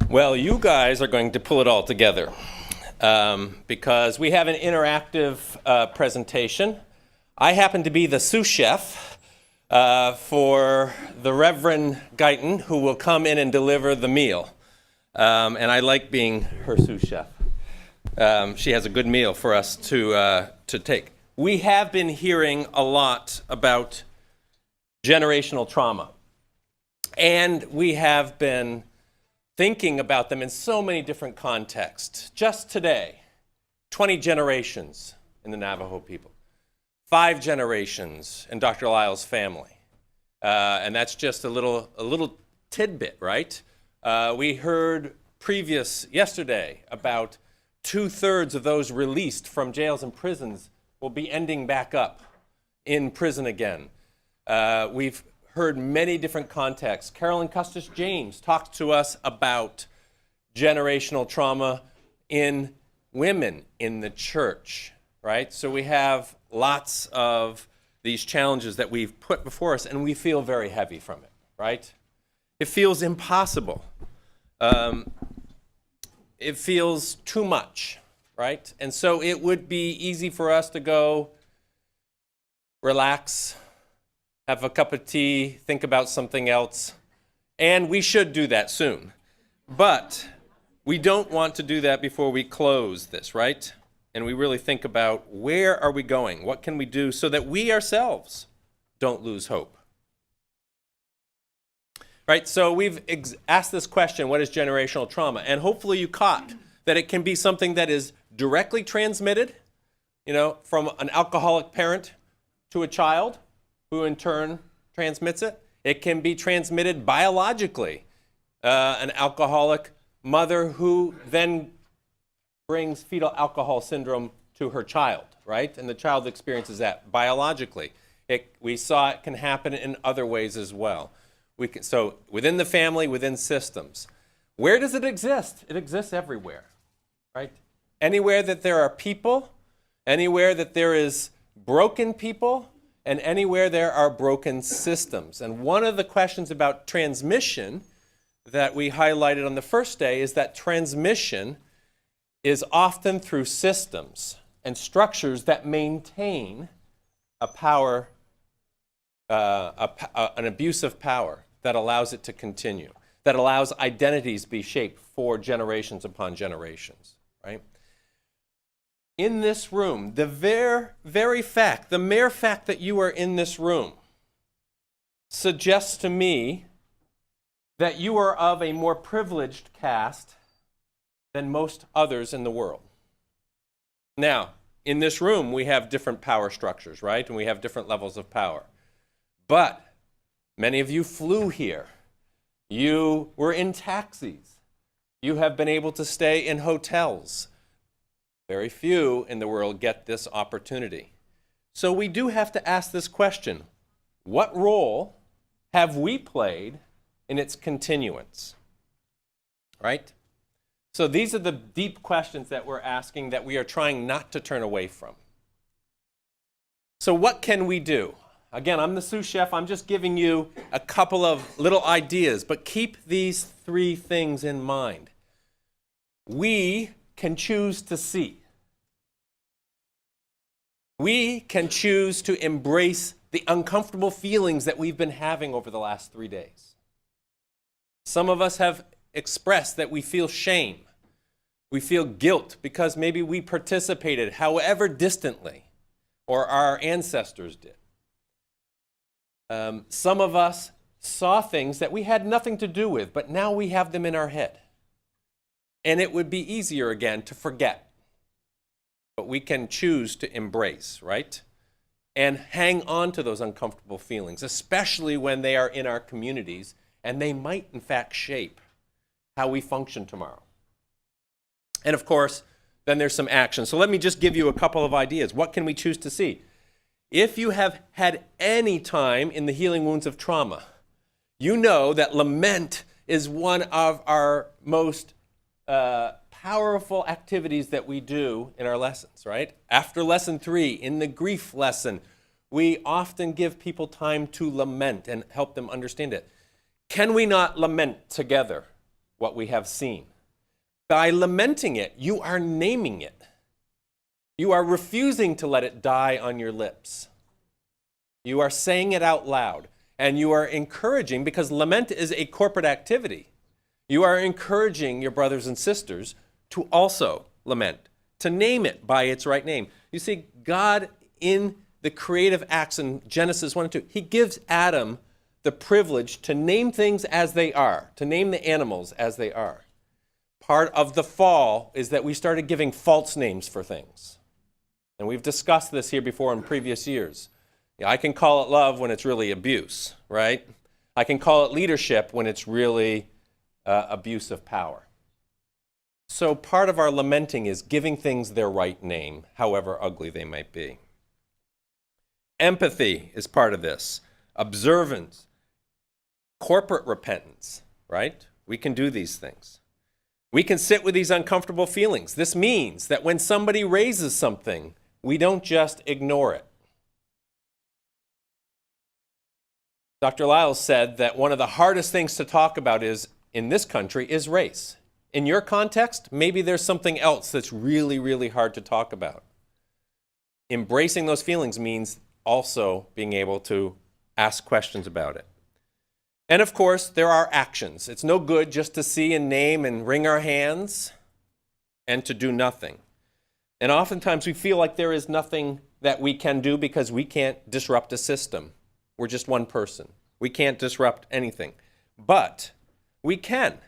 Well, you guys are going to pull it all together because we have an interactive presentation. I happen to be the sous chef for the Reverend Guyton, who will come in and deliver the meal. And I like being her sous chef. She has a good meal for us to take. We have been hearing a lot about generational trauma. And we have been thinking about them in so many different contexts. Just today, 20 generations in the Navajo people, 5 generations in Dr. Lyle's family. And that's just a little tidbit, right? We heard yesterday about 2/3 of those released from jails and prisons will be ending back up in prison again. We've heard many different contexts. Carolyn Custis James talked to us about generational trauma in women in the church, right? So we have lots of these challenges that we've put before us, and we feel very heavy from it, right? It feels impossible. It feels too much, right? And so it would be easy for us to go relax, have a cup of tea, think about something else, and we should do that soon. But we don't want to do that before we close this, right? And we really think about where are we going? What can we do so that we ourselves don't lose hope? Right, so we've asked this question, what is generational trauma? And hopefully you caught that it can be something that is directly transmitted, from an alcoholic parent to a child, who in turn transmits it. It can be transmitted biologically. An alcoholic mother who then brings fetal alcohol syndrome to her child, right? And the child experiences that biologically. We saw it can happen in other ways as well. So within the family, within systems. Where does it exist? It exists everywhere, right? Anywhere that there are people, anywhere that there is broken people, and anywhere there are broken systems. And one of the questions about transmission that we highlighted on the first day is that transmission is often through systems and structures that maintain a power, an abuse of power that allows it to continue, that allows identities to be shaped for generations upon generations, right? In this room, the mere fact that you are in this room suggests to me that you are of a more privileged caste than most others in the world. Now, in this room, we have different power structures, right? And we have different levels of power. But many of you flew here. You were in taxis. You have been able to stay in hotels. Very few in the world get this opportunity. So we do have to ask this question: what role have we played in its continuance? Right? So these are the deep questions that we're asking that we are trying not to turn away from. So what can we do? Again, I'm the sous chef. I'm just giving you a couple of little ideas, but keep these 3 things in mind. We can choose to see. We can choose to embrace the uncomfortable feelings that we've been having over the last 3 days. Some of us have expressed that we feel shame. We feel guilt because maybe we participated, however distantly, or our ancestors did. Some of us saw things that we had nothing to do with, but now we have them in our head. And it would be easier again to forget. But we can choose to embrace, right? And hang on to those uncomfortable feelings, especially when they are in our communities, and they might, in fact, shape how we function tomorrow. And of course, then there's some action. So let me just give you a couple of ideas. What can we choose to see? If you have had any time in the healing wounds of trauma, you know that lament is one of our most powerful activities that we do in our lessons, right? After lesson 3, in the grief lesson, we often give people time to lament and help them understand it. Can we not lament together what we have seen. By lamenting it, you are naming it. You are refusing to let it die on your lips. You are saying it out loud. And you are encouraging, because lament is a corporate activity, you are encouraging your brothers and sisters to also lament, to name it by its right name. You see, God in the creative acts in Genesis 1 and 2, he gives Adam the privilege to name things as they are, to name the animals as they are. Part of the fall is that we started giving false names for things. And we've discussed this here before in previous years. I can call it love when it's really abuse, right? I can call it leadership when it's really abuse of power. So part of our lamenting is giving things their right name, however ugly they might be. Empathy is part of this. Observance. Corporate repentance, right? We can do these things. We can sit with these uncomfortable feelings. This means that when somebody raises something, we don't just ignore it. Dr. Lyles said that one of the hardest things to talk about in this country is race. In your context, maybe there's something else that's really, really hard to talk about. Embracing those feelings means also being able to ask questions about it. And of course, there are actions. It's no good just to see and name and wring our hands and to do nothing. And oftentimes we feel like there is nothing that we can do because we can't disrupt a system. We're just one person. We can't disrupt anything. But we can.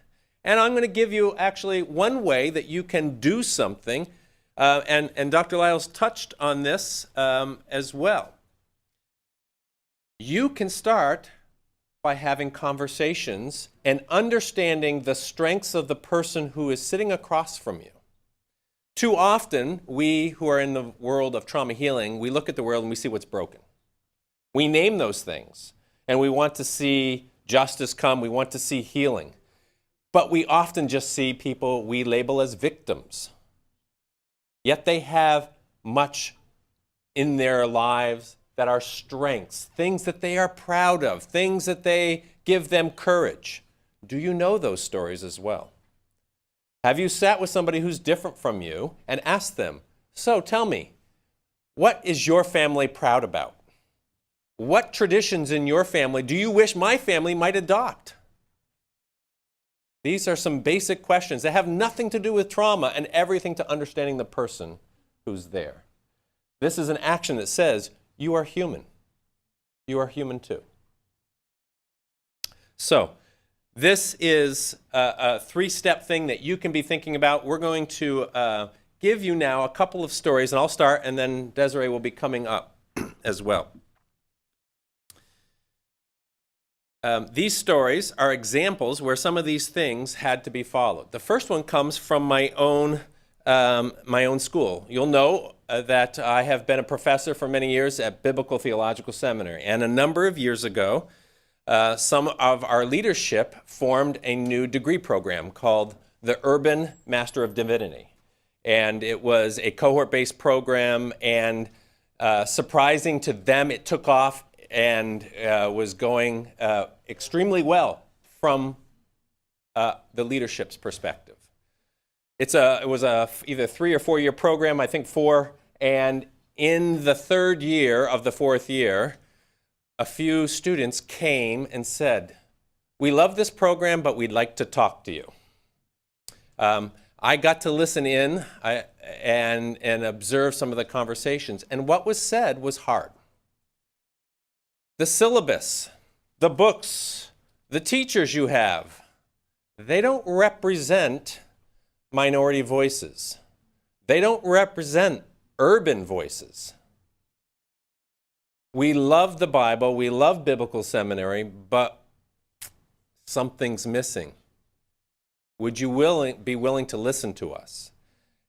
And I'm going to give you actually one way that you can do something. And Dr. Lyles touched on this as well. You can start by having conversations and understanding the strengths of the person who is sitting across from you. Too often, we who are in the world of trauma healing, we look at the world and we see what's broken. We name those things, and we want to see justice come, we want to see healing. But we often just see people we label as victims. Yet they have much in their lives that are strengths, things that they are proud of, things that they give them courage. Do you know those stories as well? Have you sat with somebody who's different from you and asked them, so tell me, what is your family proud about? What traditions in your family do you wish my family might adopt? These are some basic questions that have nothing to do with trauma and everything to understanding the person who's there. This is an action that says, you are human. You are human too. So, this is a three-step thing that you can be thinking about. We're going to give you now a couple of stories, and I'll start, and then Desiree will be coming up as well. These stories are examples where some of these things had to be followed. The first one comes from my own school. You'll know that I have been a professor for many years at Biblical Theological Seminary, and a number of years ago, some of our leadership formed a new degree program called the Urban Master of Divinity. And it was a cohort-based program, and surprising to them, it took off and was going extremely well from the leadership's perspective. It was either 3 or 4 year program, I think 4, and in the third year of the fourth year, a few students came and said, we love this program, but we'd like to talk to you. I got to listen in and observe some of the conversations, and what was said was hard. The syllabus, the books, the teachers you have, they don't represent minority voices. They don't represent urban voices. We love the Bible, we love biblical seminary, but something's missing. Would you be willing to listen to us?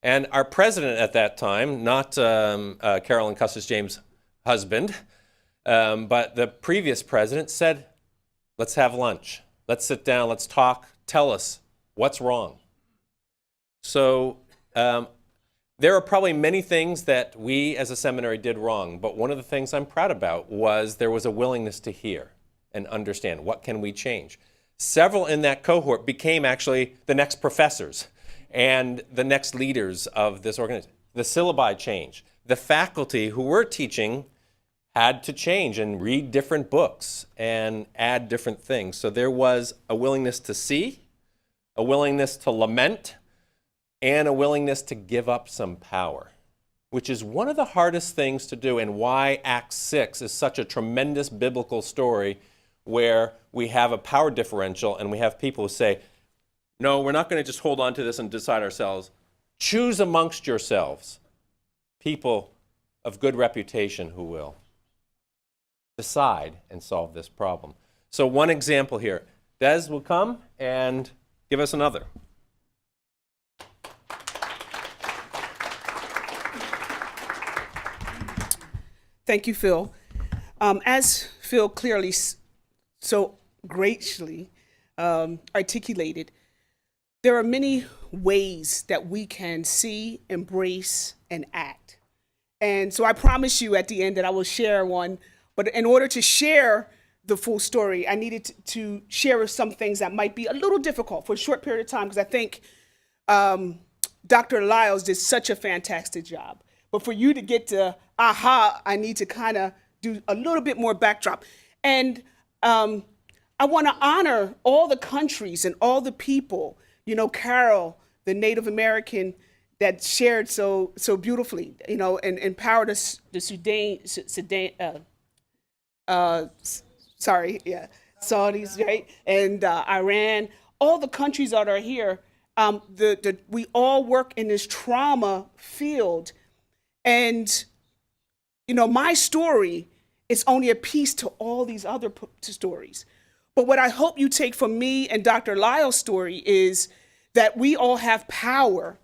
And our president at that time, not Carolyn Custis James' husband, but the previous president said, let's have lunch. Let's sit down, let's talk, tell us what's wrong. So there are probably many things that we as a seminary did wrong, but one of the things I'm proud about was there was a willingness to hear and understand what can we change. Several in that cohort became actually the next professors and the next leaders of this organization. The syllabi changed. The faculty who were teaching had to change and read different books and add different things. So there was a willingness to see, a willingness to lament, and a willingness to give up some power, which is one of the hardest things to do, and why Acts 6 is such a tremendous biblical story where we have a power differential and we have people who say, no, we're not going to just hold on to this and decide ourselves. Choose amongst yourselves people of good reputation who will decide and solve this problem. So one example here. Des will come and give us another. Thank you, Phil. As Phil clearly so graciously articulated, there are many ways that we can see, embrace, and act. And so I promise you at the end that I will share one, but in order to share the full story, I needed to share some things that might be a little difficult for a short period of time, because I think Dr. Lyles did such a fantastic job. But for you to get to aha, I need to kind of do a little bit more backdrop. And I want to honor all the countries and all the people, you know, Carol, the Native American that shared so beautifully, you know, and empowered us, the Saudis, right? And Iran, all the countries that are here, we all work in this trauma field. And, you know, my story is only a piece to all these other stories. But what I hope you take from me and Dr. Lyle's story is that we all have power,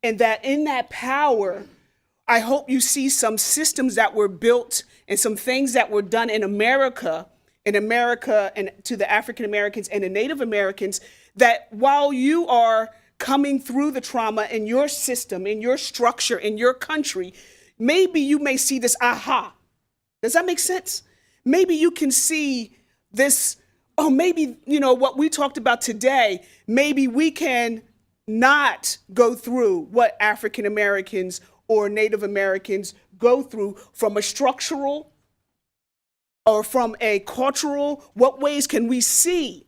and that in that power, I hope you see some systems that were built and some things that were done in America and to the African Americans and the Native Americans, that while you are coming through the trauma in your system, in your structure, in your country, maybe you may see this aha. Does that make sense? Maybe you can see this, oh, maybe, you know, what we talked about today, maybe we can not go through what African Americans or Native Americans go through from a structural or from a cultural. What ways can we see?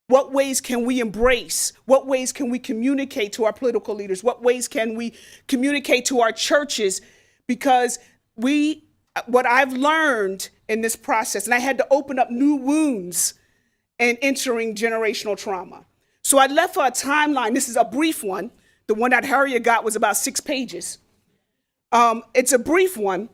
What ways can we embrace? What ways can we communicate to our political leaders? What ways can we communicate to our churches? Because what I've learned in this process, and I had to open up new wounds in entering generational trauma. So I left for a timeline. This is a brief one. The one that Harriet got was about 6 pages. It's a brief one.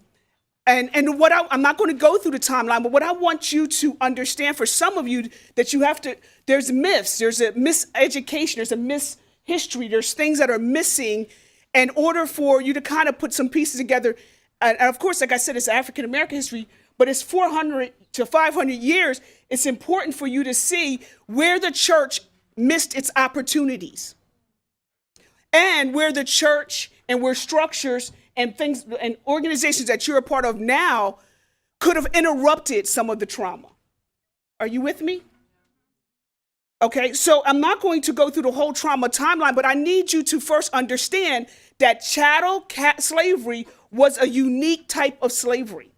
And what I'm not going to go through the timeline, but what I want you to understand, for some of you, that you have to, there's myths, there's a miseducation, there's a mishistory, there's things that are missing in order for you to kind of put some pieces together. And of course, like I said, it's African American history, but it's 400 to 500 years. It's important for you to see where the church missed its opportunities, and where the church and where structures and things and organizations that you're a part of now could have interrupted some of the trauma. Are you with me? Okay, so I'm not going to go through the whole trauma timeline, but I need you to first understand that chattel slavery was a unique type of slavery.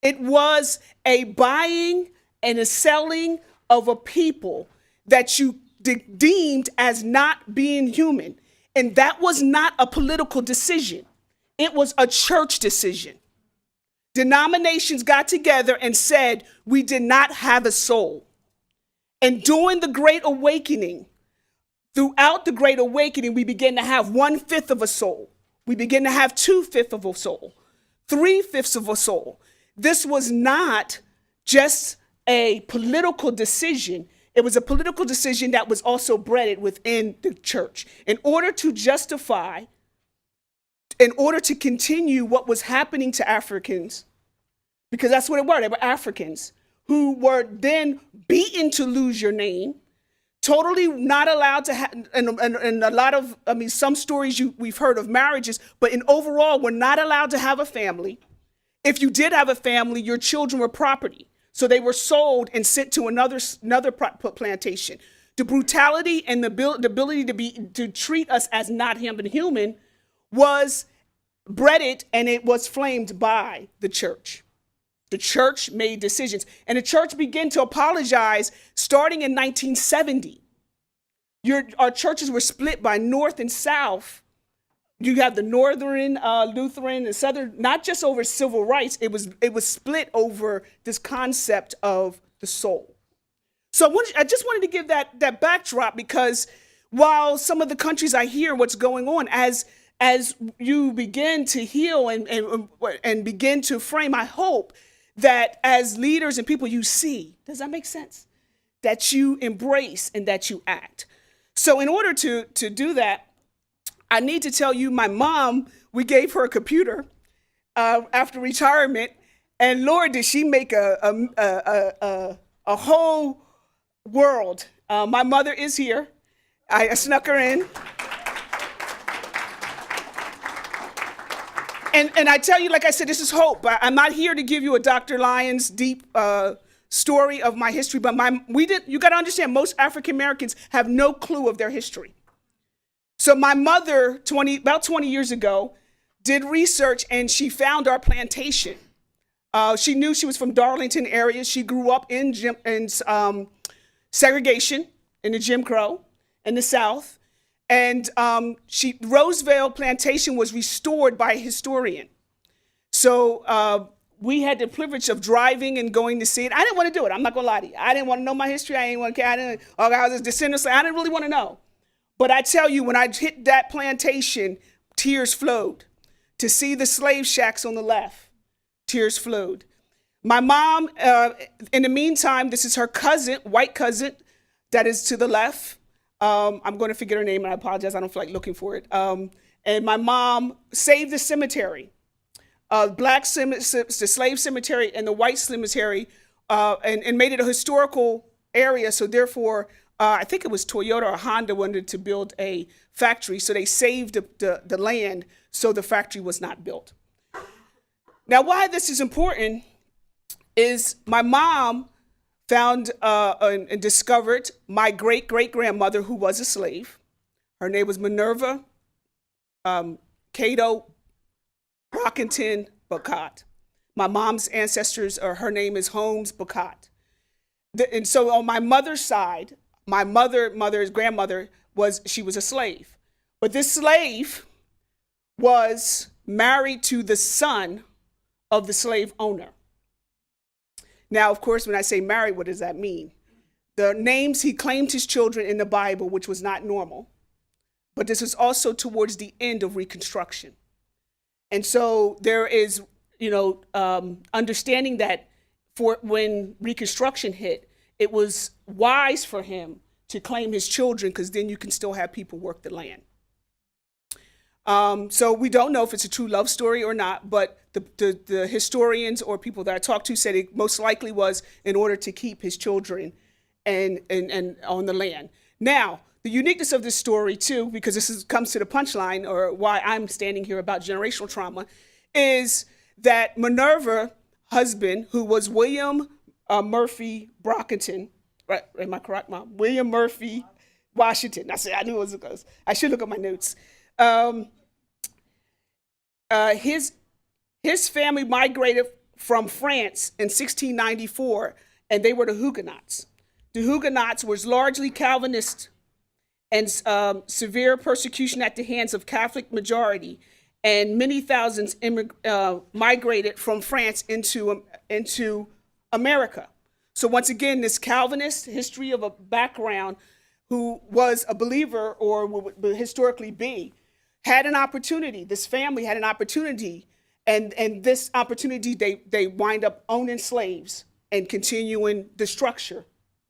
It was a buying and a selling of a people that you deemed as not being human. And that was not a political decision. It was a church decision. Denominations got together and said, we did not have a soul. And during the Great Awakening, throughout the Great Awakening, we began to have 1/5 of a soul. We began to have 2/5 of a soul, 3/5 of a soul. This was not just a political decision. It was a political decision that was also bred within the church. In order to justify, in order to continue what was happening to Africans, because that's what it were, they were Africans, who were then beaten to lose your name, totally not allowed to have, and a lot of, I mean, some stories we've heard of marriages, but in overall, were not allowed to have a family. If you did have a family, your children were property. So they were sold and sent to another plantation. The brutality and the ability to treat us as not human was breaded, and it was flamed by the church. The church made decisions, and the church began to apologize starting in 1970. Our churches were split by North and South. You have the Northern Lutheran and Southern, not just over civil rights. It was split over this concept of the soul. So I just wanted to give that backdrop, because while some of the countries I hear what's going on, as you begin to heal and begin to frame, I hope that as leaders and people you see, does that make sense? That you embrace and that you act. So in order to do that, I need to tell you, my mom, we gave her a computer after retirement, and Lord, did she make a whole world. My mother is here. I snuck her in. And I tell you, like I said, this is hope. I'm not here to give you a Dr. Lyons deep story of my history, but you got to understand, most African Americans have no clue of their history. So my mother, about 20 years ago, did research, and she found our plantation. She knew she was from Darlington area. She grew up in segregation in the Jim Crow in the South. And Roseville Plantation was restored by a historian. So we had the privilege of driving and going to see it. I didn't want to do it. I'm not going to lie to you. I didn't want to know my history. I didn't want to care. I was a descendant. I didn't really want to know. But I tell you, when I hit that plantation, tears flowed. To see the slave shacks on the left, tears flowed. My mom, in the meantime, this is her cousin, white cousin, that is to the left. I'm going to forget her name, and I apologize. I don't feel like looking for it. And my mom saved the cemetery, the slave cemetery and the white cemetery, and made it a historical area. So therefore, I think it was Toyota or Honda wanted to build a factory, so they saved the land so the factory was not built. Now, why this is important is my mom found and discovered my great-great-grandmother, who was a slave. Her name was Minerva Cato Brockington Bacot. My mom's ancestors, her name is Holmes Bacot. And so on my mother's side, my mother's grandmother was a slave. But this slave was married to the son of the slave owner. Now, of course, when I say married, what does that mean? The names he claimed his children in the Bible, which was not normal. But this is also towards the end of Reconstruction. And so there is, understanding that for when Reconstruction hit, it was wise for him to claim his children, because then you can still have people work the land. So we don't know if it's a true love story or not, but the historians or people that I talked to said it most likely was in order to keep his children and on the land. Now, the uniqueness of this story too, because comes to the punchline, or why I'm standing here about generational trauma, is that Minerva husband, who was William Murphy Brockington, right? Am I correct, Mom? William Murphy Washington. I knew it was. I should look at my notes. His family migrated from France in 1694, and they were the Huguenots. The Huguenots was largely Calvinist, and severe persecution at the hands of Catholic majority, and many thousands migrated from France into America. So once again, this Calvinist history of a background, who was a believer or would historically be, had an opportunity. This family had an opportunity, and this opportunity, they wind up owning slaves and continuing the structure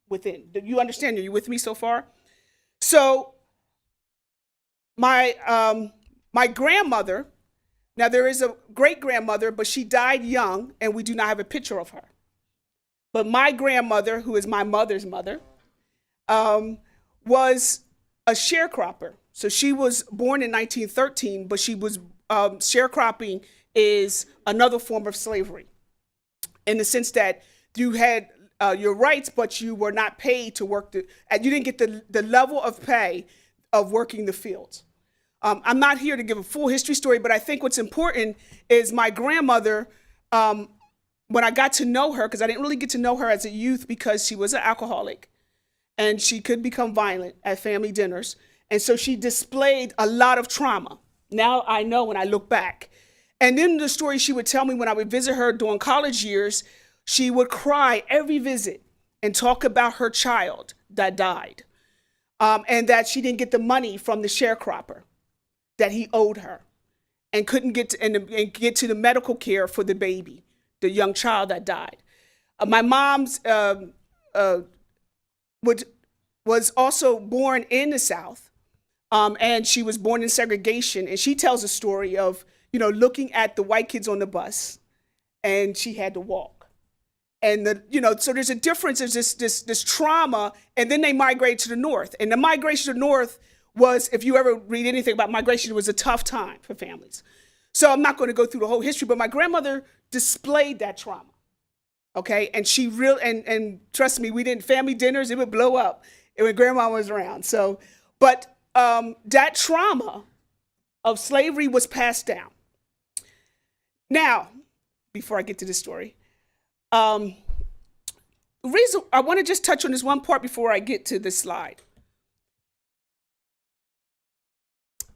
within. Do you understand? Are you with me so far? So my grandmother, now there is a great-grandmother, but she died young, and we do not have a picture of her. But my grandmother, who is my mother's mother, was a sharecropper. So she was born in 1913, but she was sharecropping is another form of slavery, in the sense that you had your rights, but you were not paid to work and you didn't get the level of pay of working the fields. I'm not here to give a full history story, but I think what's important is my grandmother, when I got to know her, because I didn't really get to know her as a youth because she was an alcoholic and she could become violent at family dinners. And so she displayed a lot of trauma. Now I know when I look back. And then the story she would tell me when I would visit her during college years, she would cry every visit and talk about her child that died, and that she didn't get the money from the sharecropper that he owed her and couldn't get to, and get to the medical care for the baby, the young child that died. My mom's was also born in the South, and she was born in segregation. And she tells a story of, looking at the white kids on the bus, and she had to walk. And so there's a difference. There's this trauma, and then they migrate to the North. And the migration to the North was, if you ever read anything about migration, it was a tough time for families. So I'm not going to go through the whole history, but my grandmother displayed that trauma. Okay, and she and trust me, we didn't family dinners. It would blow up when grandma was around. So, but that trauma of slavery was passed down. Now, before I get to this story, the reason I want to just touch on this one part before I get to this slide.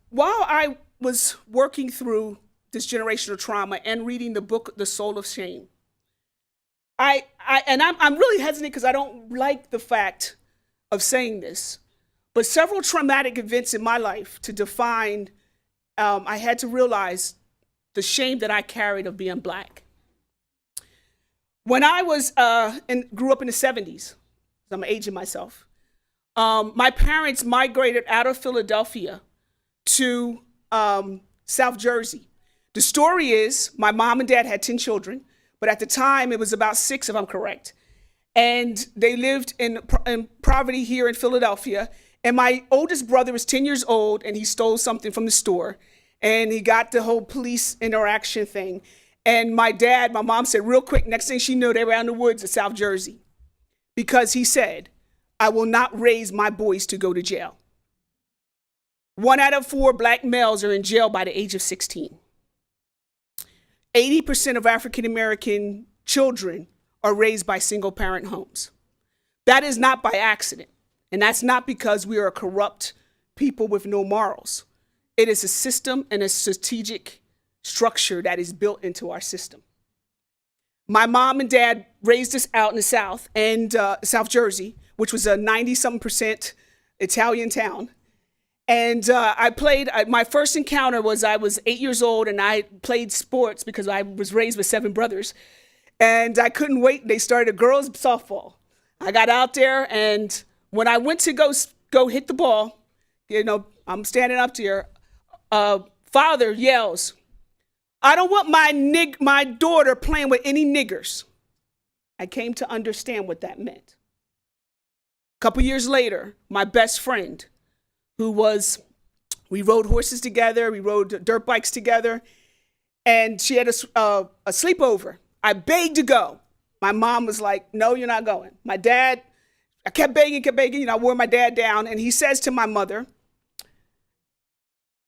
While I was working through this generational trauma and reading the book, The Soul of Shame, I'm really hesitant because I don't like the fact of saying this, but several traumatic events in my life to define, I had to realize the shame that I carried of being Black. When I was grew up in the 70s, I'm aging myself, my parents migrated out of Philadelphia to South Jersey. The story is my mom and dad had 10 children, but at the time it was about 6, if I'm correct. And they lived in poverty here in Philadelphia. And my oldest brother was 10 years old, and he stole something from the store. And he got the whole police interaction thing. And my mom said real quick, next thing she knew, they were out in the woods of South Jersey. Because he said, I will not raise my boys to go to jail. 1 out of 4 Black males are in jail by the age of 16. 80% of African American children are raised by single parent homes. That is not by accident. And that's not because we are a corrupt people with no morals. It is a system and a strategic structure that is built into our system. My mom and dad raised us out in the South, and South Jersey, which was a 90-something% Italian town. And my first encounter was I was 8 years old, and I played sports because I was raised with 7 brothers. And I couldn't wait. They started girls softball. I got out there, and when I went to go hit the ball, I'm standing up there, father yells, I don't want my daughter playing with any niggers. I came to understand what that meant. A couple years later, my best friend, we rode horses together, we rode dirt bikes together, and she had a sleepover. I begged to go. My mom was like, no, you're not going. My dad, I kept begging, I wore my dad down, and he says to my mother,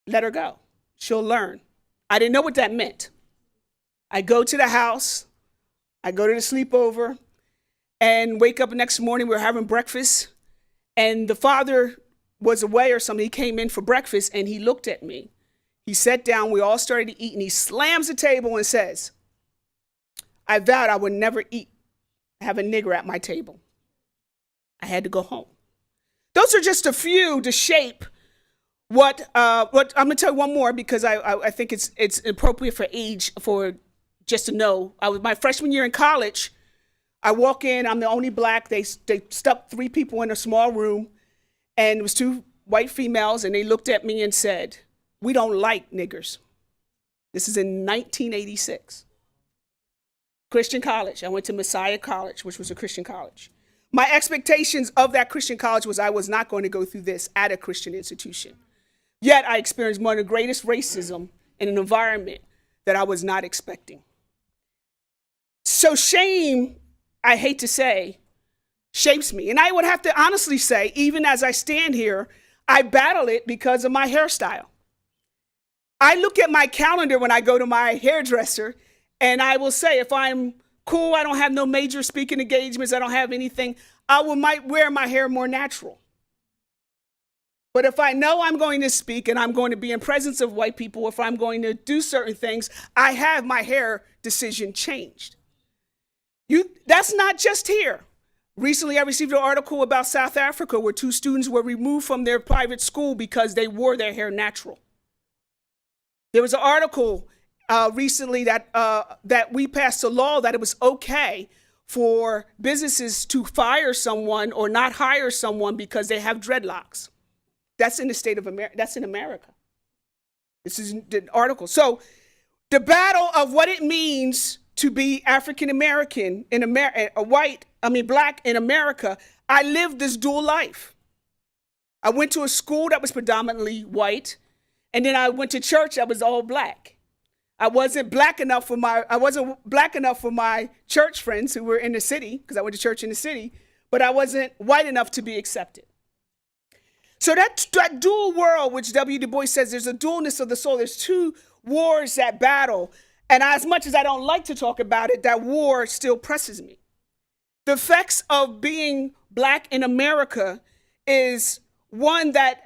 let her go. She'll learn. I didn't know what that meant. I go to the house, I go to the sleepover, and wake up the next morning, we were having breakfast, and the father was away or something. He came in for breakfast, and he looked at me. He sat down, we all started to eat, and he slams the table and says, I vowed I would never have a nigger at my table. I had to go home. Those are just a few to shape what I'm gonna tell you one more because I think it's appropriate for age for just to know. I was my freshman year in college. I walk in, I'm the only Black. They stuck 3 people in a small room, and it was 2 white females, and they looked at me and said, we don't like niggers. This is in 1986. Christian college. I went to Messiah College, which was a Christian college. My expectations of that Christian college was I was not going to go through this at a Christian institution. Yet I experienced one of the greatest racism in an environment that I was not expecting. So shame I hate to say, shapes me. And I would have to honestly say, even as I stand here, I battle it because of my hairstyle. I look at my calendar when I go to my hairdresser, and I will say, if I'm cool, I don't have no major speaking engagements, I don't have anything, might wear my hair more natural. But if I know I'm going to speak and I'm going to be in presence of white people, if I'm going to do certain things, I have my hair decision changed. That's not just here. Recently, I received an article about South Africa where 2 students were removed from their private school because they wore their hair natural. There was an article recently that we passed a law that it was okay for businesses to fire someone or not hire someone because they have dreadlocks. That's in the state of America. That's in America. This is the article. So the battle of what it means to be African American in America, black in America, I lived this dual life. I went to a school that was predominantly white, and then I went to church that was all black. I wasn't black enough for my church friends who were in the city, because I went to church in the city, but I wasn't white enough to be accepted. So that dual world, which W. Du Bois says, there's a dualness of the soul. There's 2 wars that battle. And as much as I don't like to talk about it, that war still presses me. The effects of being black in America is one that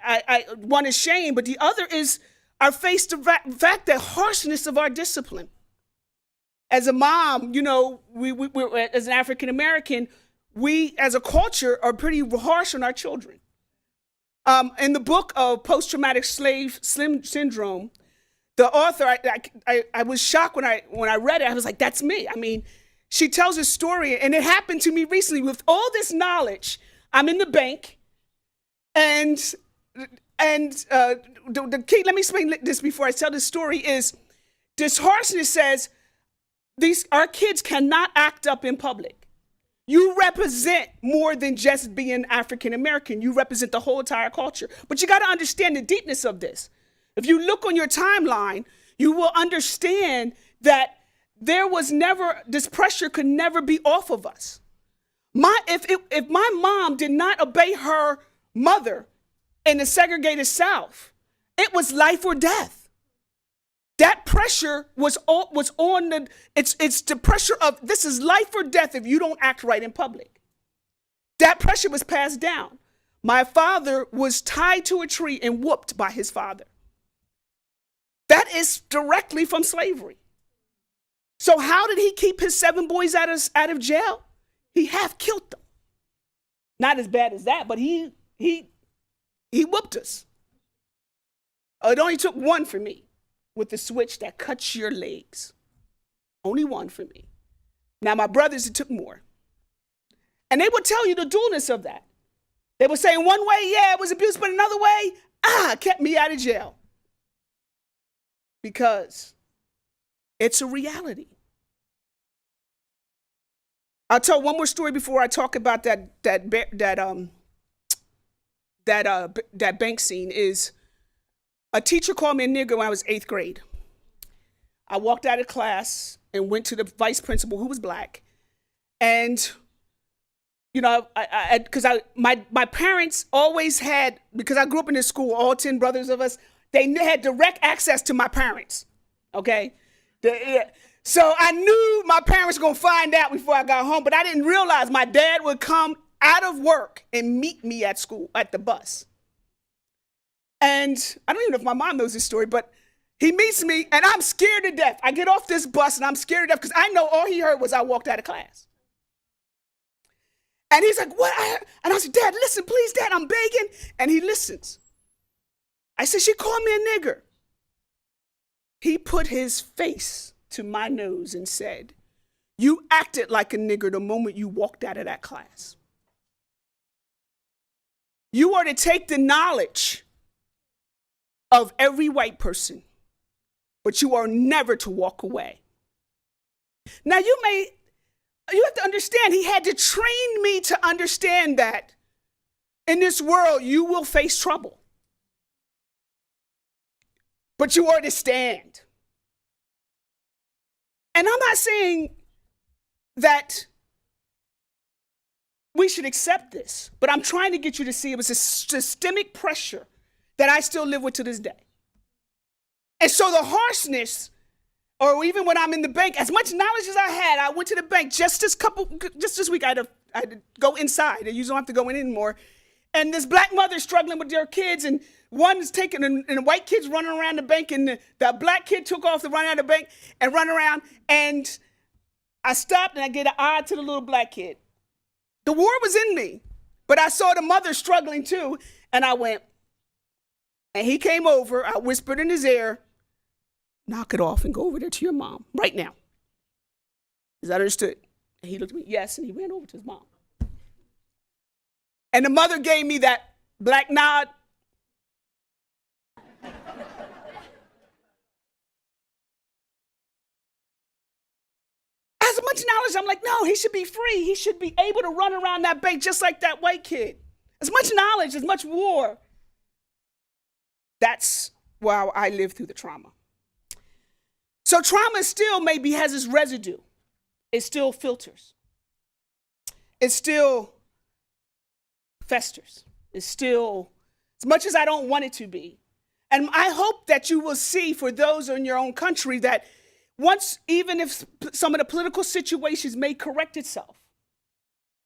one is shame, but the other is our face to fact, the harshness of our discipline. As a mom, we as an African American, we as a culture are pretty harsh on our children. In the book of Post-Traumatic Slave Syndrome, the author, I was shocked when I read it. I was like, that's me. I mean, she tells a story, and it happened to me recently. With all this knowledge, I'm in the bank, and the key, let me explain this before I tell this story, is this harshness says our kids cannot act up in public. You represent more than just being African American. You represent the whole entire culture. But you got to understand the deepness of this. If you look on your timeline, you will understand that this pressure could never be off of us. If my mom did not obey her mother in the segregated South, it was life or death. That pressure was on it's the pressure of this is life or death if you don't act right in public. That pressure was passed down. My father was tied to a tree and whooped by his father. That is directly from slavery. So how did he keep his 7 boys out of jail? He half killed them. Not as bad as that, but he whooped us. It only took 1 for me. With the switch that cuts your legs. Only 1 for me. Now, my brothers, it took more. And they would tell you the dualness of that. They would say in one way, yeah, it was abuse, but another way, it kept me out of jail. Because it's a reality. I'll tell one more story before I talk about that bank scene is, a teacher called me a nigger when I was 8th grade. I walked out of class and went to the vice principal, who was black. And, because my parents always had, because I grew up in this school, all 10 brothers of us, they had direct access to my parents, okay? So I knew my parents were going to find out before I got home, but I didn't realize my dad would come out of work and meet me at school, at the bus. And I don't even know if my mom knows this story, but he meets me and I'm scared to death. I get off this bus and I'm scared to death because I know all he heard was I walked out of class. And he's like, what? And I said, Dad, listen, please, Dad, I'm begging. And he listens. I said, she called me a nigger. He put his face to my nose and said, you acted like a nigger the moment you walked out of that class. You are to take the knowledge of every white person, but you are never to walk away. Now you have to understand, he had to train me to understand that in this world you will face trouble, but you are to stand. And I'm not saying that we should accept this. But I'm trying to get you to see it was a systemic pressure that I still live with to this day. And so the harshness, or even when I'm in the bank, as much knowledge as I had, I went to the bank just this week. I had to go inside. I usually don't have to go in anymore. And this black mother struggling with their kids, and one is taking, and the white kid's running around the bank, and the black kid took off to run out of the bank and run around. And I stopped and I gave an eye to the little black kid. The war was in me, but I saw the mother struggling too. And I went, and he came over. I whispered in his ear, knock it off and go over there to your mom right now. Is that understood? And he looked at me, yes, and he ran over to his mom. And the mother gave me that black nod. As much knowledge, I'm like, no, he should be free. He should be able to run around that bank just like that white kid. As much knowledge, as much war. That's why I lived through the trauma. So trauma still maybe has its residue. It still filters. It still festers. It's still, as much as I don't want it to be. And I hope that you will see, for those in your own country, that once, even if some of the political situations may correct itself,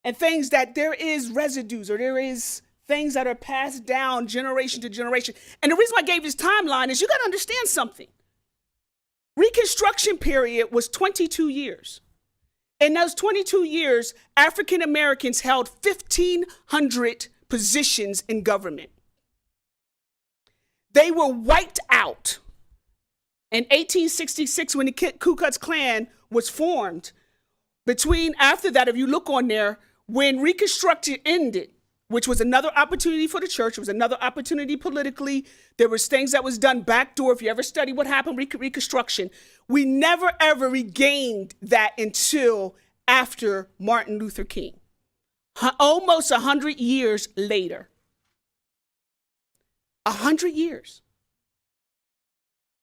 and things that there is residues, or there is things that are passed down generation to generation. And the reason why I gave this timeline is you got to understand something. Reconstruction period was 22 years. In those 22 years, African Americans held 1,500 positions in government. They were wiped out. In 1866, when the Ku Klux Klan was formed, after that, if you look on there, when Reconstruction ended, which was another opportunity for the church, it was another opportunity politically, there was things that was done backdoor. If you ever study what happened, Reconstruction, we never ever regained that until after Martin Luther King, almost 100 years later. 100 years.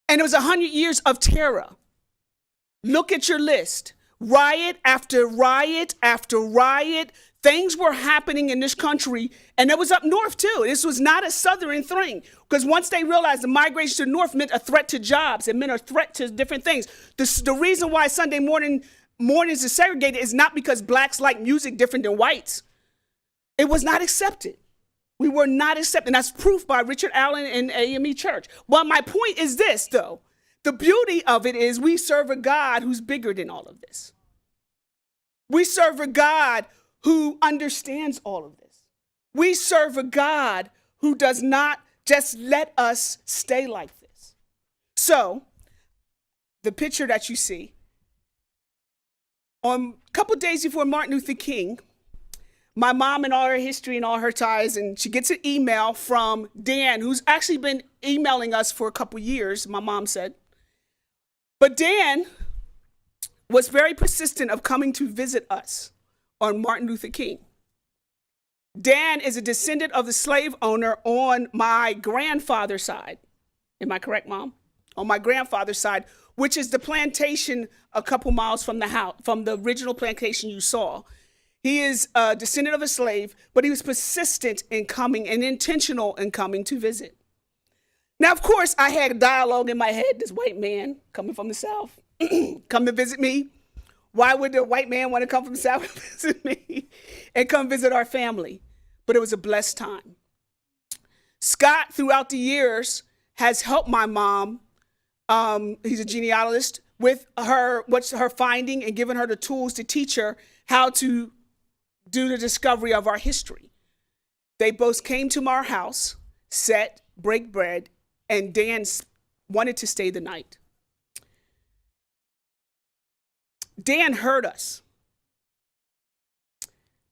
And it was 100 years of terror. Look at your list. Riot after riot after riot. Things were happening in this country, and it was up north too. This was not a southern thing, because once they realized the migration to the north meant a threat to jobs, it meant a threat to different things. The reason why Sunday mornings is segregated is not because blacks like music different than whites. It was not accepted. We were not accepted. And that's proof by Richard Allen and AME Church. Well, my point is this, though. The beauty of it is we serve a God who's bigger than all of this. We serve a God who understands all of this. We serve a God who does not just let us stay like this. So, the picture that you see, on a couple days before Martin Luther King, my mom and all her history and all her ties, and she gets an email from Dan, who's actually been emailing us for a couple years, my mom said. But Dan was very persistent of coming to visit us on Martin Luther King. Dan is a descendant of the slave owner on my grandfather's side. Am I correct, Mom? On my grandfather's side, which is the plantation a couple miles from the house, from the original plantation you saw. He is a descendant of a slave, but he was persistent in coming and intentional in coming to visit. Now, of course, I had a dialogue in my head, this white man coming from the South, come to visit me. Why would the white man want to come from the South and visit me and come visit our family? But it was a blessed time. Scott, throughout the years, has helped my mom. He's a genealogist, with what's her finding, and given her the tools to teach her how to do the discovery of our history. They both came to our house, sat, break bread, and Dan wanted to stay the night. Dan heard us.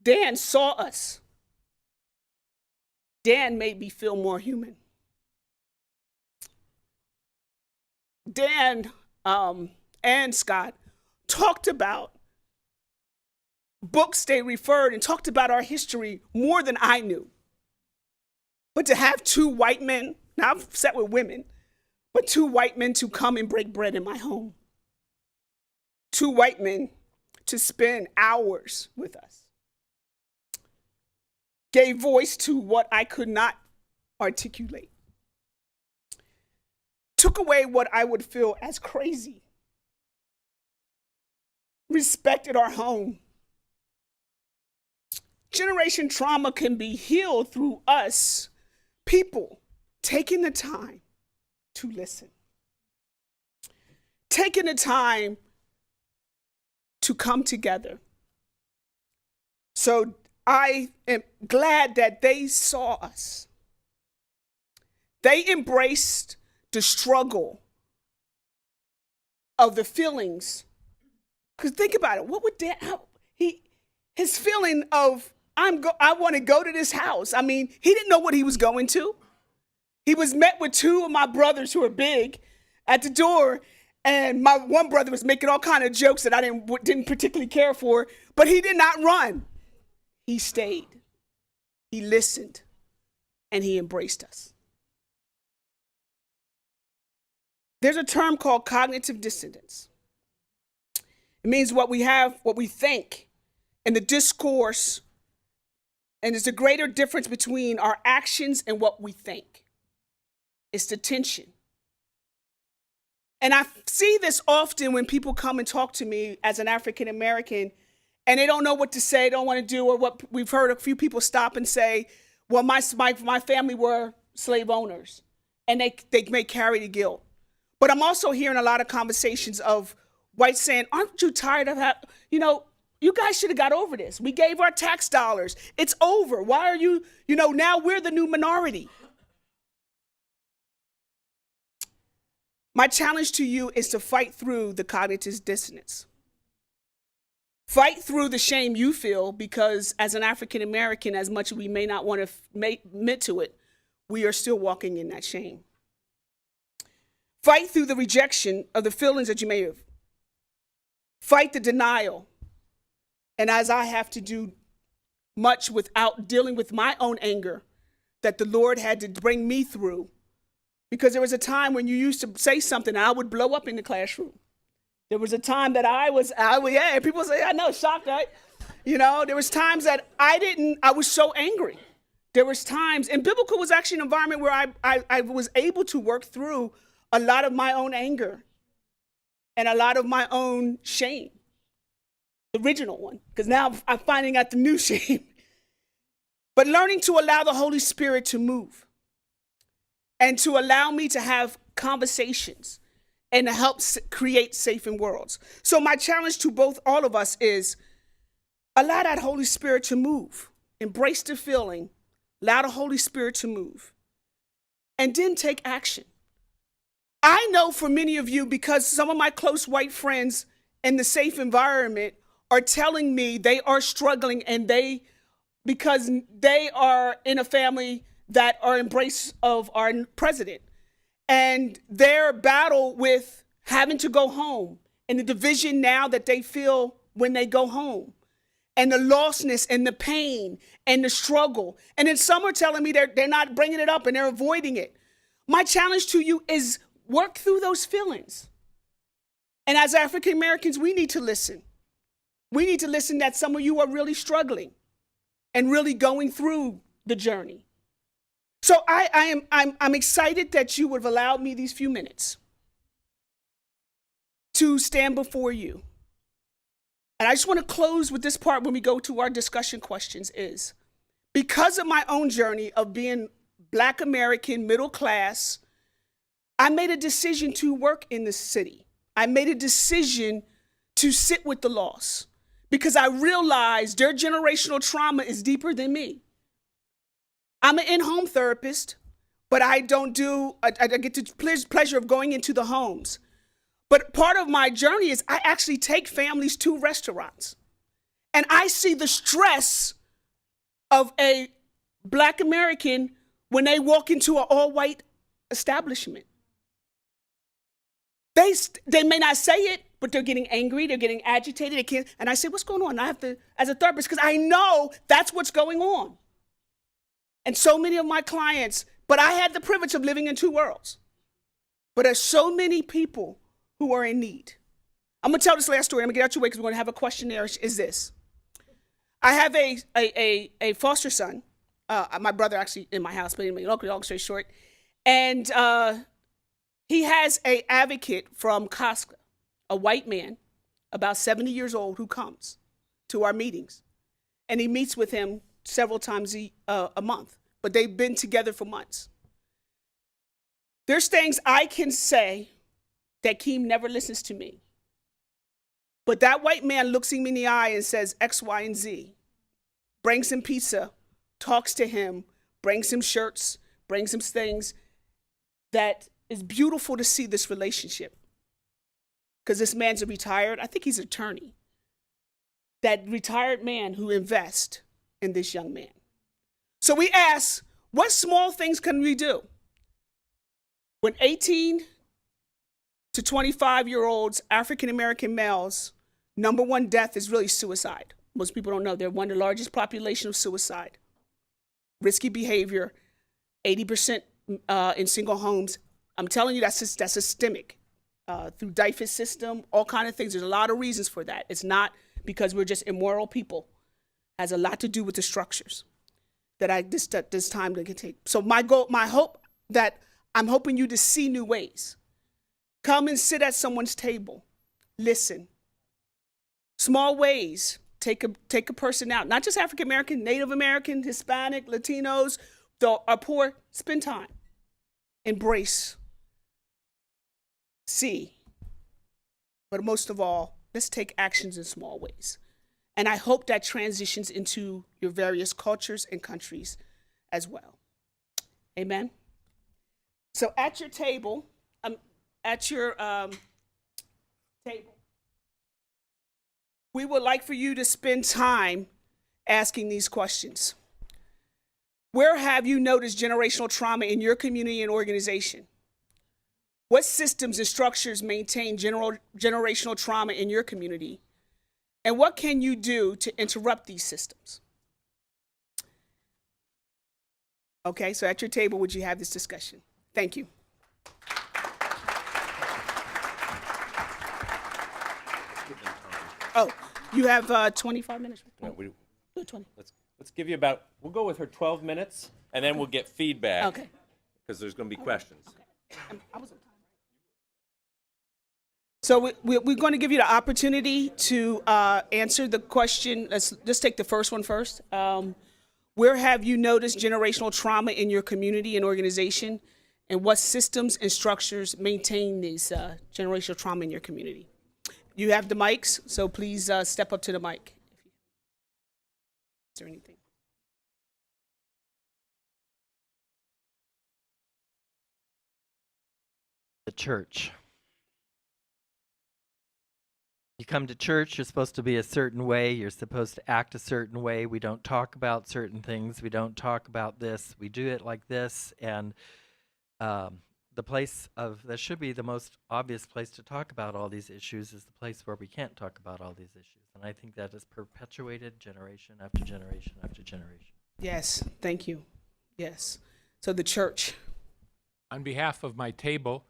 Dan saw us. Dan made me feel more human. Dan and Scott talked about books they referred and talked about our history more than I knew. But to have two white men, now I've sat with women, but two white men to come and break bread in my home. Two white men to spend hours with us. gave voice to what I could not articulate, took away what I would feel as crazy, respected our home. Generation trauma can be healed through us, people, taking the time to listen, taking the time to come together. So I am glad that they saw us. They embraced the struggle of the feelings. Because think about it, what would his feeling of I want to go to this house. I mean, he didn't know what he was going to. He was met with two of my brothers who are big at the door, and my one brother was making all kind of jokes that I didn't particularly care for, but he did not run. He stayed. He listened, and he embraced us. There's a term called cognitive dissonance. It means what we think, and the discourse, and there's a greater difference between our actions and what we think. It's the tension. And I see this often when people come and talk to me as an African American, and they don't know what to say, don't want to do, or what we've heard a few people stop and say, well, my family were slave owners, and they may carry the guilt. But I'm also hearing a lot of conversations of whites saying, aren't you tired of that? You guys should have got over this. We gave our tax dollars. It's over. Why are you, now we're the new minority. My challenge to you is to fight through the cognitive dissonance. Fight through the shame you feel, because as an African American, as much as we may not want to admit to it, we are still walking in that shame. Fight through the rejection of the feelings that you may have. Fight the denial. And as I have to do much without dealing with my own anger that the Lord had to bring me through, because there was a time when you used to say something and I would blow up in the classroom. There was a time that people say, I know, shocked, right? There was times that I was so angry. There was times, and biblical was actually an environment where I was able to work through a lot of my own anger and a lot of my own shame. The original one, because now I'm finding out the new shame. But learning to allow the Holy Spirit to move and to allow me to have conversations and to help create safe worlds. So my challenge to all of us is allow that Holy Spirit to move. Embrace the feeling, allow the Holy Spirit to move, and then take action. I know for many of you, because some of my close white friends in the safe environment are telling me they are struggling, and because they are in a family that are embrace of our president, and their battle with having to go home and the division now that they feel when they go home, and the lostness and the pain and the struggle. And then some are telling me they're not bringing it up and they're avoiding it. My challenge to you is work through those feelings. And as African Americans, we need to listen. We need to listen that some of you are really struggling and really going through the journey. So I'm excited that you would have allowed me these few minutes to stand before you. And I just want to close with this part when we go to our discussion questions is, because of my own journey of being Black American, middle class, I made a decision to work in the city. I made a decision to sit with the loss, because I realized their generational trauma is deeper than me. I'm an in-home therapist, but I get the pleasure of going into the homes. But part of my journey is I actually take families to restaurants, and I see the stress of a Black American when they walk into an all-white establishment. They may not say it, but they're getting angry, they're getting agitated, and I say, what's going on? I have to, as a therapist, because I know that's what's going on. And so many of my clients, but I had the privilege of living in two worlds. But there's so many people who are in need. I'm gonna tell this last story. I'm gonna get out your way because we're gonna have a questionnaire. Is this? I have a foster son My brother actually in my house, but anyway, long story short. And he has a advocate from Casca, a white man, about 70 years old, who comes to our meetings. And he meets with him several times a month, but they've been together for months. There's things I can say that Keem never listens to me. But that white man looks him in the eye and says X, Y, and Z, brings him pizza, talks to him, brings him shirts, brings him things. That is beautiful to see this relationship. Because this man's a retired, I think he's an attorney. That retired man who invests in this young man. So we ask, what small things can we do? When 18 to 25-year-olds, African-American males, number one death is really suicide. Most people don't know they're one of the largest population of suicide. Risky behavior, 80% in single homes. I'm telling you, that's systemic. Through DIFAS system, all kind of things. There's a lot of reasons for that. It's not because we're just immoral people. It has a lot to do with the structures that this time can take. So my hope that I'm hoping you to see new ways. Come and sit at someone's table. Listen. Small ways. Take a person out. Not just African American, Native American, Hispanic, Latinos, are poor. Spend time. Embrace. See. But most of all, let's take actions in small ways. And I hope that transitions into your various cultures and countries as well. Amen. So at your table, we would like for you to spend time asking these questions. Where have you noticed generational trauma in your community and organization? What systems and structures maintain generational trauma in your community? And what can you do to interrupt these systems? Okay, so at your table, would you have this discussion? Thank you. Oh, you have 25 minutes. No, Do 20. let's give you about, we'll go with her 12 minutes, and then we'll get feedback. Okay. Because there's going to be questions. Okay. I was on time. So we're going to give you the opportunity to answer the question. Let's just take the first one first. Where have you noticed generational trauma in your community and organization? And what systems and structures maintain these generational trauma in your community? You have the mics, so please step up to the mic. Is there anything? The church. You come to church, you're supposed to be a certain way, you're supposed to act a certain way. We don't talk about certain things, we don't talk about this, we do it like this, and the place that should be the most obvious place to talk about all these issues is the place where we can't talk about all these issues. And I think that is perpetuated generation after generation after generation. Yes, thank you. Yes. So the church. On behalf of my table,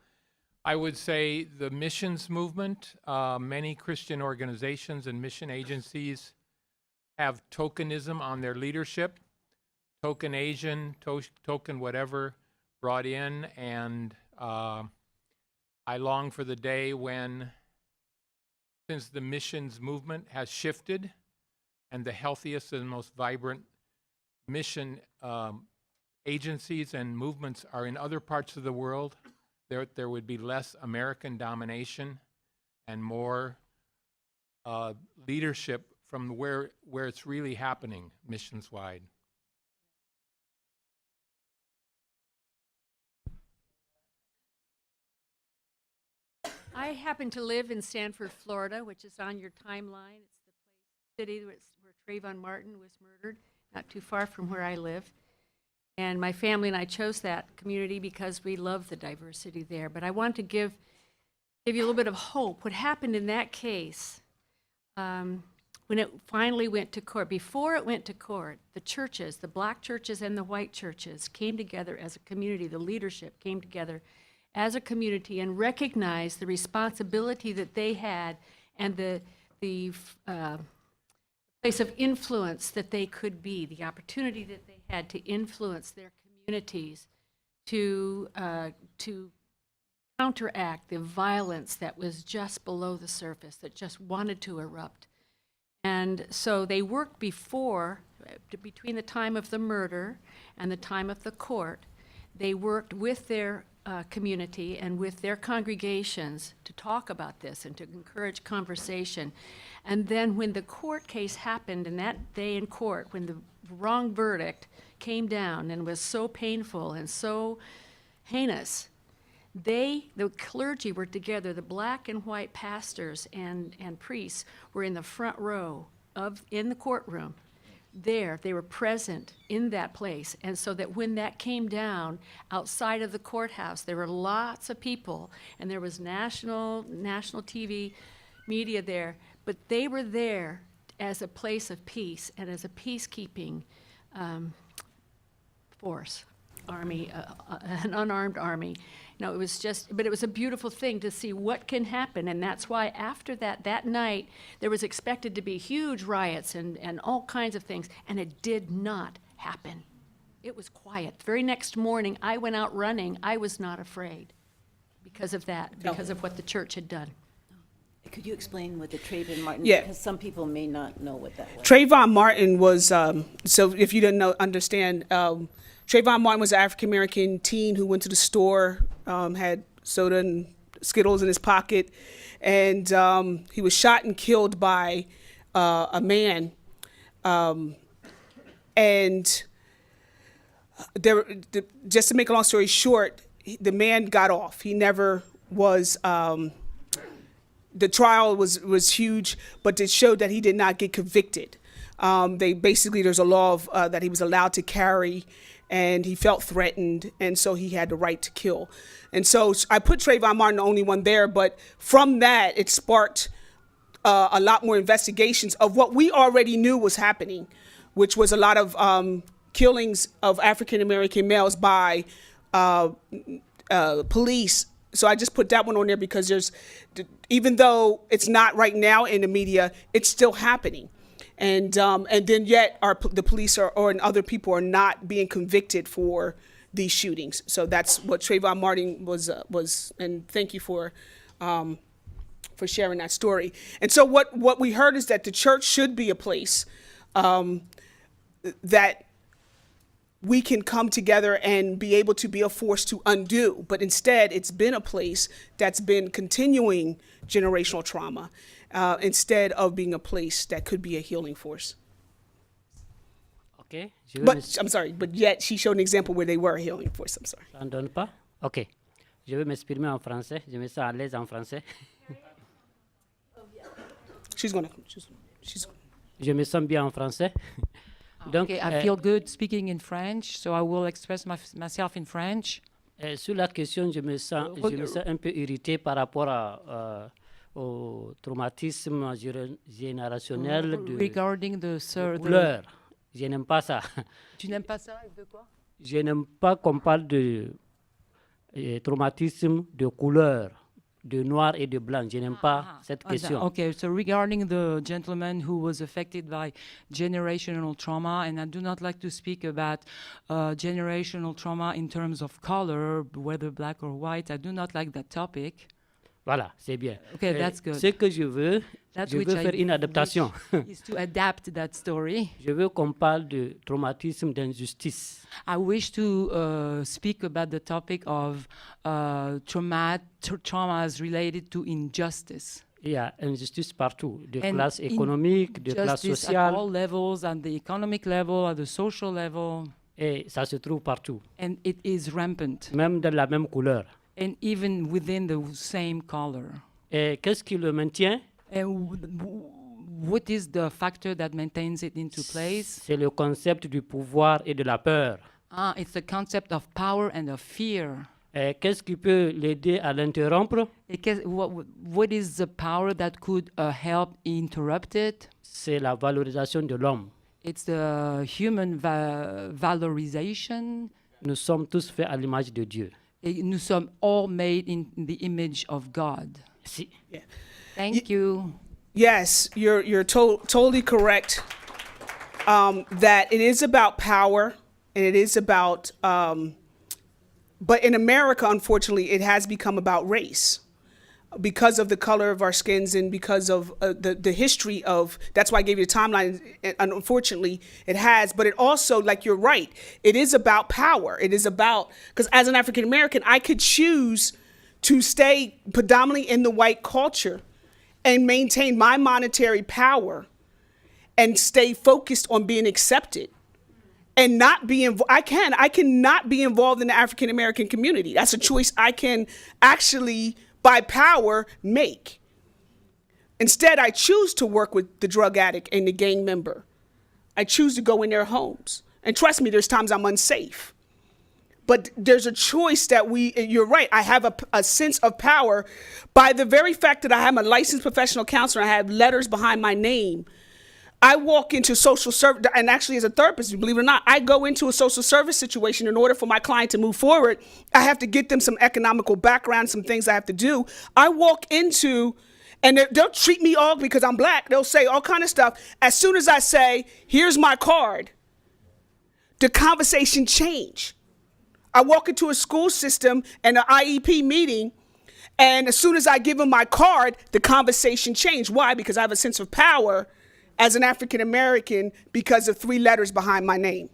I would say the missions movement, many Christian organizations and mission agencies have tokenism on their leadership, token Asian, token whatever, brought in, and I long for the day when, since the missions movement has shifted and the healthiest and most vibrant mission agencies and movements are in other parts of the world, there would be less American domination and more leadership from where it's really happening missions-wide. I happen to live in Sanford, Florida, which is on your timeline. It's the city where Trayvon Martin was murdered, not too far from where I live. And my family and I chose that community because we love the diversity there. But I want to give you a little bit of hope. What happened in that case, when it finally went to court, before it went to court, the churches, the black churches and the white churches came together as a community. The leadership came together as a community and recognized the responsibility that they had and the place of influence that they could be, the opportunity that they had to influence their communities to counteract the violence that was just below the surface, that just wanted to erupt. And so they worked between the time of the murder and the time of the court, they worked with their community and with their congregations to talk about this and to encourage conversation. And then when the court case happened, and that day in court, when the wrong verdict came down and was so painful and so heinous, the clergy were together, the black and white pastors and priests were in the front row in the courtroom. There, they were present in that place. And so that when that came down outside of the courthouse, there were lots of people, and there was national TV media there, but they were there as a place of peace and as a peacekeeping force, army, an unarmed army. You know, it was just, but it was a beautiful thing to see what can happen. And that's why after that night, there was expected to be huge riots and all kinds of things, and it did not happen. It was quiet. The very next morning, I went out running. I was not afraid because of that, because of what the church had done. Could you explain what the Trayvon Martin? Yeah. Because some people may not know what that was. Trayvon Martin was, so if you didn't understand, Trayvon Martin was an African-American teen who went to the store, had soda and Skittles in his pocket, and he was shot and killed by a man. And just to make a long story short, the man got off. He never was, the trial was huge, but it showed that he did not get convicted. There's a law of, that he was allowed to carry, and he felt threatened, and so he had the right to kill. And so I put Trayvon Martin, the only one there, but from that, it sparked a lot more investigations of what we already knew was happening, which was a lot of killings of African-American males by police. So I just put that one on there because even though it's not right now in the media, it's still happening. And then yet the police and other people are not being convicted for these shootings. So that's what Trayvon Martin was. And thank you for sharing that story. And so what we heard is that the church should be a place that we can come together and be able to be a force to undo. But instead, it's been a place that's been continuing generational trauma. Instead of being a place that could be a healing force. Ok. But yet she showed an example where they were a healing force. I'm sorry. Ça ne donne pas? Ok. Je vais m'exprimer en français. Je me sens à l'aise en français. Je me sens bien en français. Donc, Okay, I feel good speaking in French, so I will express myself in French. Sur la question, je me sens un peu irrité par rapport au traumatisme générationnel Regarding the couleur. Je n'aime pas ça. Tu n'aimes pas ça? De quoi? Je n'aime pas qu'on parle de traumatisme de couleur, de noir et de blanc. Je n'aime pas cette question. Okay, so regarding the gentleman who was affected by generational trauma, and I do not like to speak about generational trauma in terms of color, whether black or white. I do not like that topic. Voilà, c'est bien. Okay, that's good. Ce que je veux faire une adaptation. Is to adapt that story. Je veux qu'on parle de traumatisme d'injustice. I wish to speak about the topic of traumas related to injustice. Il y a injustice partout, de classe économique, de classe sociale. At all levels, at the economic level, at the social level. Et ça se trouve partout. And it is rampant. Même de la même couleur. And even within the same color. Et qu'est-ce qui le maintient? And what is the factor that maintains it into place? C'est le concept du pouvoir et de la peur. It's the concept of power and of fear. Et qu'est-ce qui peut l'aider à l'interrompre? What is the power that could help interrupt it? C'est la valorisation de l'homme. It's the human valorization. Nous sommes tous faits à l'image de Dieu. Nous sommes all made in the image of God. Si. Yeah. Thank you. Yes, you're totally correct. That it is about power. and it is about, but in America, unfortunately, it has become about race because of the color of our skins and because of the history of, that's why I gave you the timeline, and unfortunately it has, but it also, like you're right, it is about power. It is about, because as an African American, I could choose to stay predominantly in the white culture and maintain my monetary power and stay focused on being accepted and not be involved. I cannot be involved in the African American community. That's a choice I can actually, by power, make. Instead, I choose to work with the drug addict and the gang member. I choose to go in their homes. And trust me, there's times I'm unsafe. But there's a choice that you're right, I have a sense of power by the very fact that I am a licensed professional counselor, I have letters behind my name. I walk into social service, and actually as a therapist, believe it or not, I go into a social service situation in order for my client to move forward. I have to get them some economical background, some things I have to do. I walk into, and they'll treat me all because I'm black. They'll say all kind of stuff. As soon as I say, here's my card, the conversation change. I walk into a school system and an IEP meeting, and as soon as I give them my card, the conversation change. Why? Because I have a sense of power as an African American because of 3 letters behind my name.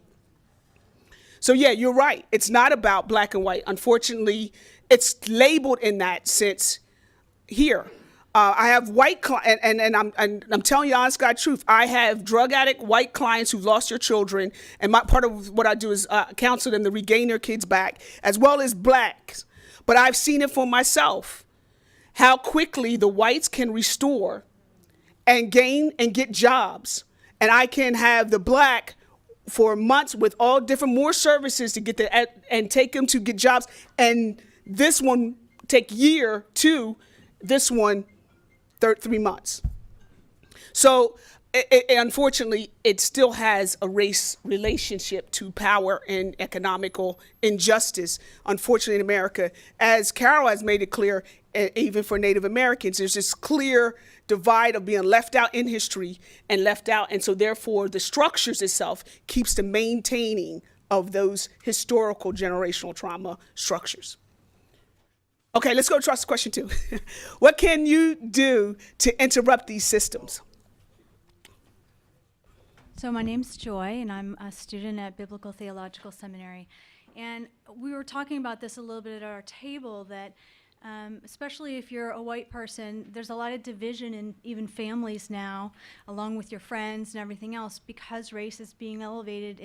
So yeah, you're right. It's not about black and white. Unfortunately, it's labeled in that sense here. I have white clients, and I'm telling you honest God truth. I have drug addict white clients who've lost their children, and part of what I do is counsel them to regain their kids back, as well as blacks. But I've seen it for myself, how quickly the whites can restore and gain and get jobs. And I can have the black for months with all different more services to get and take them to get jobs. And this one take year, 2, this one 3 months. So unfortunately, it still has a race relationship to power and economical injustice, unfortunately, in America. As Carol has made it clear, even for Native Americans, there's this clear divide of being left out in history and left out. And so therefore, the structures itself keeps the maintaining of those historical generational trauma structures. Okay, let's go to question 2. What can you do to interrupt these systems? So my name's Joy, and I'm a student at Biblical Theological Seminary. And we were talking about this a little bit at our table, that especially if you're a white person, there's a lot of division in even families now, along with your friends and everything else, because race is being elevated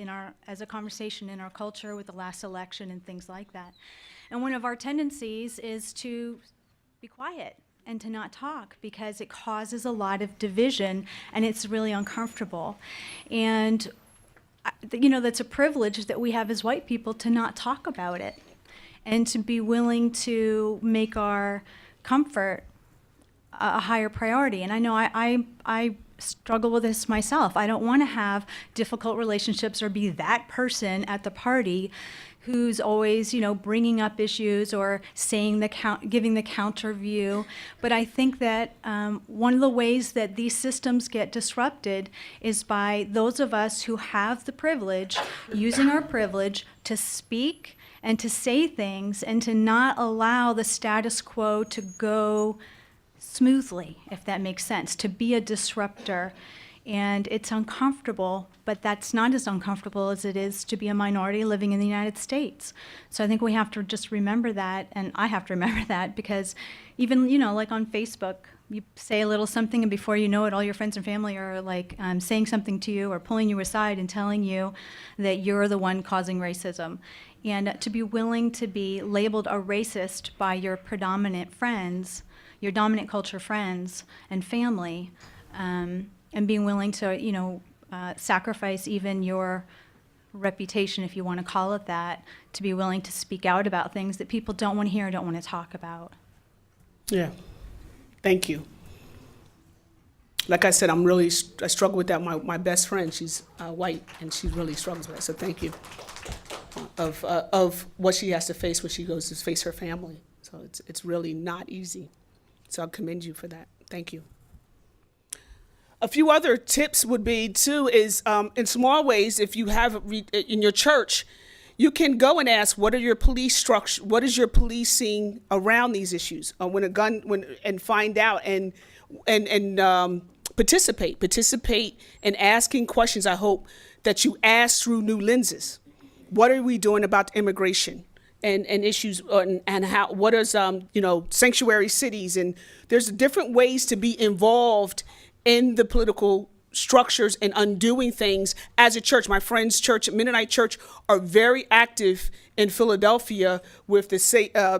as a conversation in our culture with the last election and things like that. And one of our tendencies is to be quiet and to not talk, because it causes a lot of division and it's really uncomfortable. And that's a privilege that we have as white people, to not talk about it and to be willing to make our comfort a higher priority. And I know I struggle with this myself. I don't want to have difficult relationships or be that person at the party who's always, bringing up issues or giving the counter view. But I think that one of the ways that these systems get disrupted is by those of us who have the privilege, using our privilege to speak and to say things and to not allow the status quo to go smoothly, if that makes sense, to be a disruptor. And it's uncomfortable, but that's not as uncomfortable as it is to be a minority living in the United States. So I think we have to just remember that, and I have to remember that, because even, like on Facebook, you say a little something, and before you know it, all your friends and family are like saying something to you or pulling you aside and telling you that you're the one causing racism. And to be willing to be labeled a racist by your predominant friends, your dominant culture friends and family, and being willing to, sacrifice even your reputation, if you want to call it that, to be willing to speak out about things that people don't want to hear or don't want to talk about. Yeah, thank you. Like I said, I struggle with that. My best friend, she's white, and she really struggles with it. So thank you of what she has to face when she goes to face her family. So it's really not easy. So I commend you for that. Thank you. A few other tips would be too is in small ways, if you have in your church, you can go and ask, what are your police structure? What is your policing around these issues? And find out and participate in asking questions. I hope that you ask through new lenses. What are we doing about immigration and issues and how? What is sanctuary cities, and there's different ways to be involved in the political structures and undoing things as a church. My friend's church, Mennonite Church, are very active in Philadelphia with the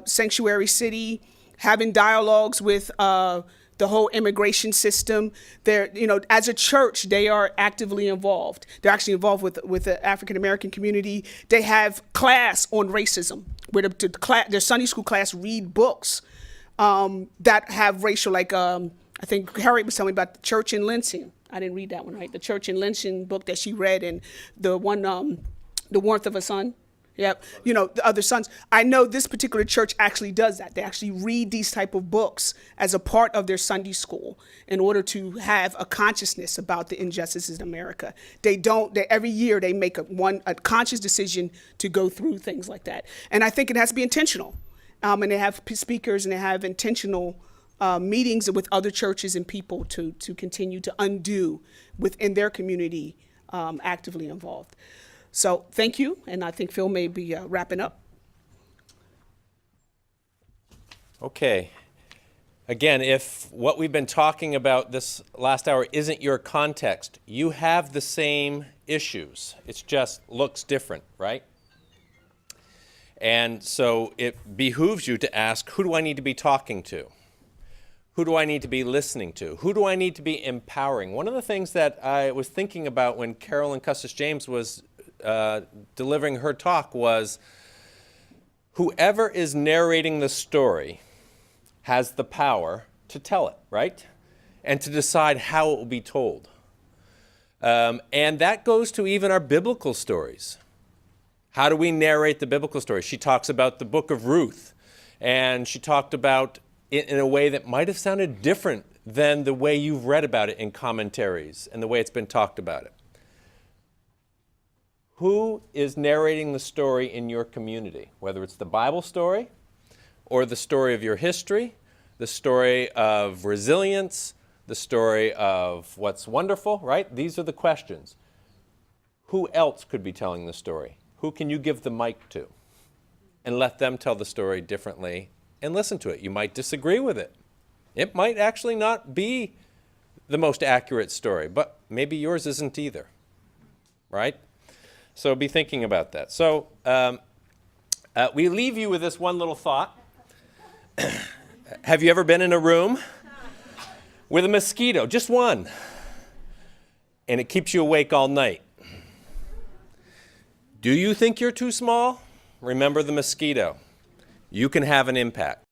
sanctuary city, having dialogues with the whole immigration system. They're, as a church, they are actively involved. They're actually involved with the African American community. They have class on racism, where their Sunday school class read books that have racial, like I think Harriet was telling me about the Church in Lynching. I didn't read that one, right? The Church in Lynching book that she read, and the one, The Warmth of a Sun. Yep. The other sons. I know this particular church actually does that. They actually read these type of books as a part of their Sunday school in order to have a consciousness about the injustices in America. Every year they make a conscious decision to go through things like that. And I think it has to be intentional. And they have speakers and they have intentional meetings with other churches and people to continue to undo within their community, actively involved. So thank you, and I think Phil may be wrapping up. Okay. Again, if what we've been talking about this last hour isn't your context, you have the same issues. It just looks different, right? And so it behooves you to ask, who do I need to be talking to? Who do I need to be listening to? Who do I need to be empowering? One of the things that I was thinking about when Carolyn Custis James was delivering her talk was, whoever is narrating the story has the power to tell it, right? And to decide how it will be told. And that goes to even our biblical stories. How do we narrate the biblical story? She talks about the book of Ruth, and she talked about it in a way that might have sounded different than the way you've read about it in commentaries and the way it's been talked about it. Who is narrating the story in your community? Whether it's the Bible story or the story of your history, the story of resilience, the story of what's wonderful, right? These are the questions. Who else could be telling the story? Who can you give the mic to? And let them tell the story differently and listen to it. You might disagree with it. It might actually not be the most accurate story, but maybe yours isn't either, right? So be thinking about that. So we leave you with this one little thought. Have you ever been in a room with a mosquito, just one, and it keeps you awake all night? Do you think you're too small? Remember the mosquito. You can have an impact.